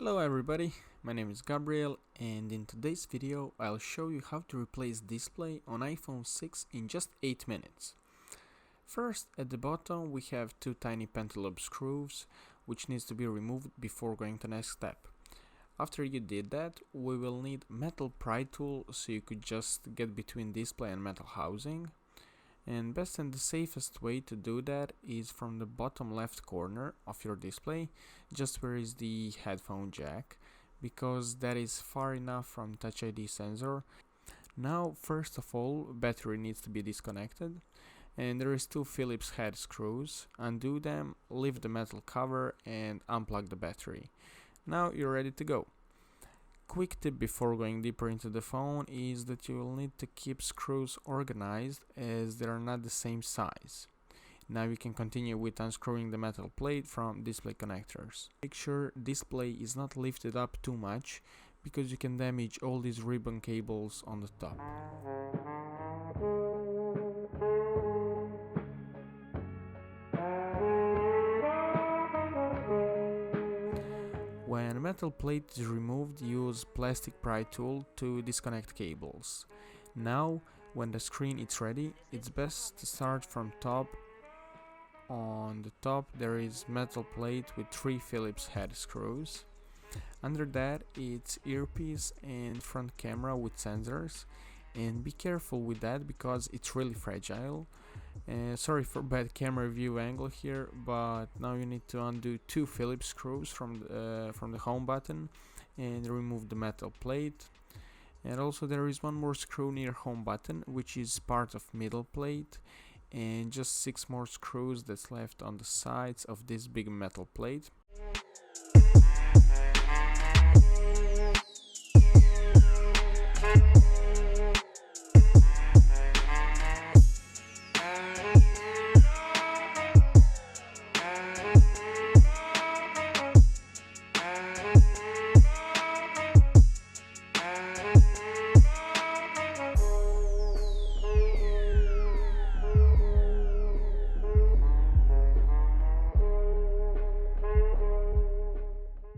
Hello everybody, my name is Gabriel and in today's video I'll show you how to replace display on iPhone 6 in just 8 minutes. First, at the bottom we have two tiny pentalobe screws which needs to be removed before going to the next step. After you did that, we will need metal pry tool so you could just get between display and metal housing. And best and the safest way to do that is from the bottom left corner of your display, just where is the headphone jack, because that is far enough from Touch ID sensor. Now, first of all, battery needs to be disconnected, and there is two Phillips head screws. Undo them, lift the metal cover and unplug the battery. Now you're ready to go. Quick tip before going deeper into the phone is that you will need to keep screws organized as they are not the same size. Now you can continue with unscrewing the metal plate from display connectors. Make sure display is not lifted up too much because you can damage all these ribbon cables on the top. When a metal plate is removed, use plastic pry tool to disconnect cables. Now, when the screen is ready, it's best to start from top. On the top there is metal plate with three Phillips head screws. Under that it's earpiece and front camera with sensors, and be careful with that because it's really fragile. Sorry for bad camera view angle here, but now you need to undo two Phillips screws from the home button and remove the metal plate. And also there is one more screw near home button which is part of middle plate, and just 6 more screws that's left on the sides of this big metal plate.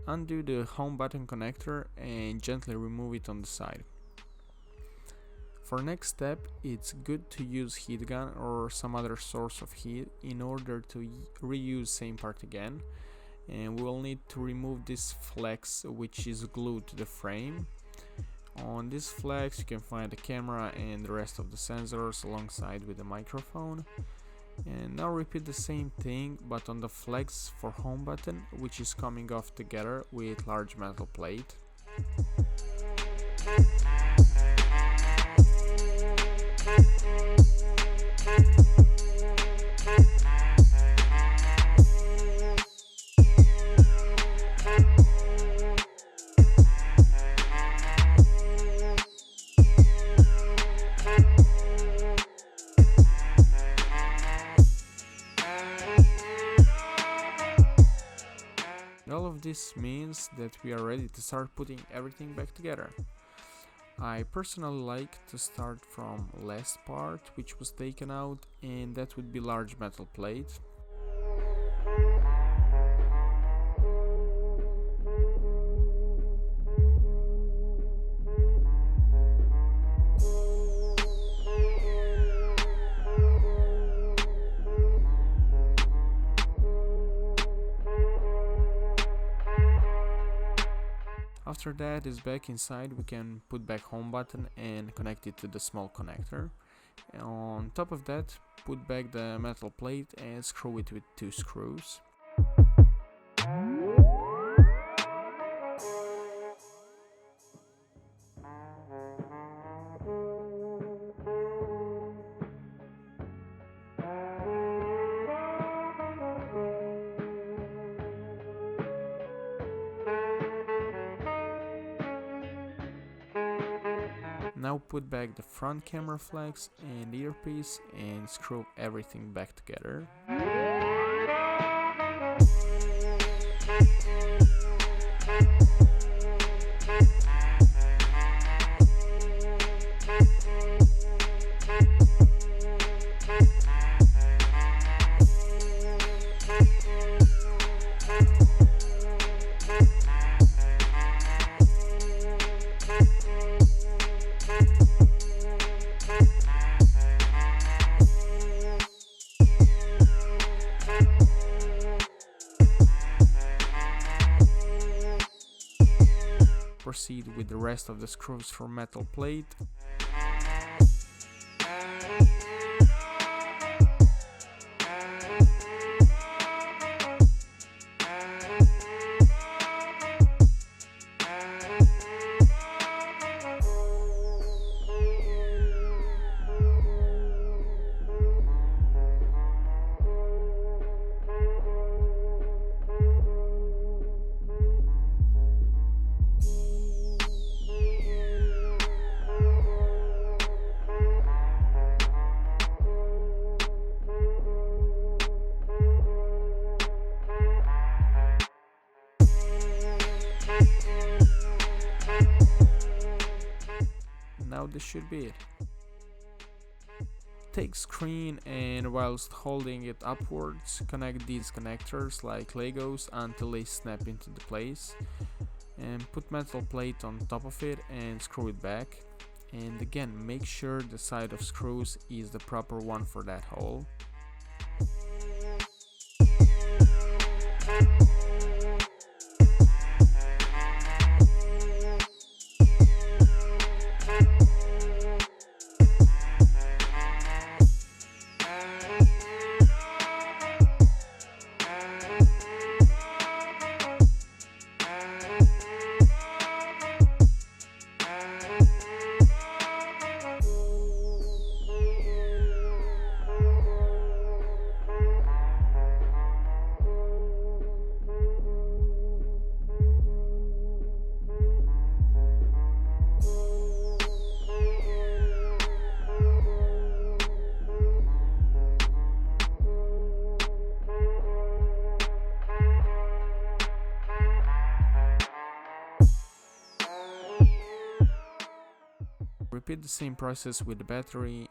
Undo the home button connector and gently remove it on the side. For next step, it's good to use heat gun or some other source of heat in order to reuse same part again. And we will need to remove this flex which is glued to the frame. On this flex you can find the camera and the rest of the sensors alongside with the microphone. And now repeat the same thing but on the flex for home button, which is coming off together with large metal plate. All of this means that we are ready to start putting everything back together. I personally like to start from last part which was taken out, and that would be large metal plate. After that is back inside, we can put back home button and connect it to the small connector. On top of that, put back the metal plate and screw it with 2 screws. Now put back the front camera flex and earpiece and screw everything back together. proceed with the rest of the screws for metal plate. Now this should be it. Take screen and whilst holding it upwards, connect these connectors like Legos until they snap into the place, and put metal plate on top of it and screw it back. And again, make sure the side of screws is the proper one for that hole. Repeat the same process with the battery.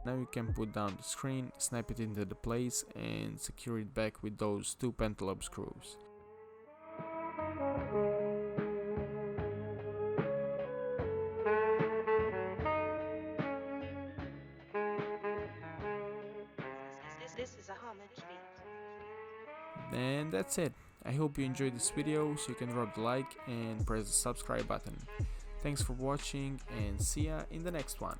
Now you can put down the screen, snap it into the place and secure it back with those two pentalobe screws. This is a Homage beat. And that's it. I hope you enjoyed this video, so you can drop the like and press the subscribe button. Thanks for watching and see ya in the next one.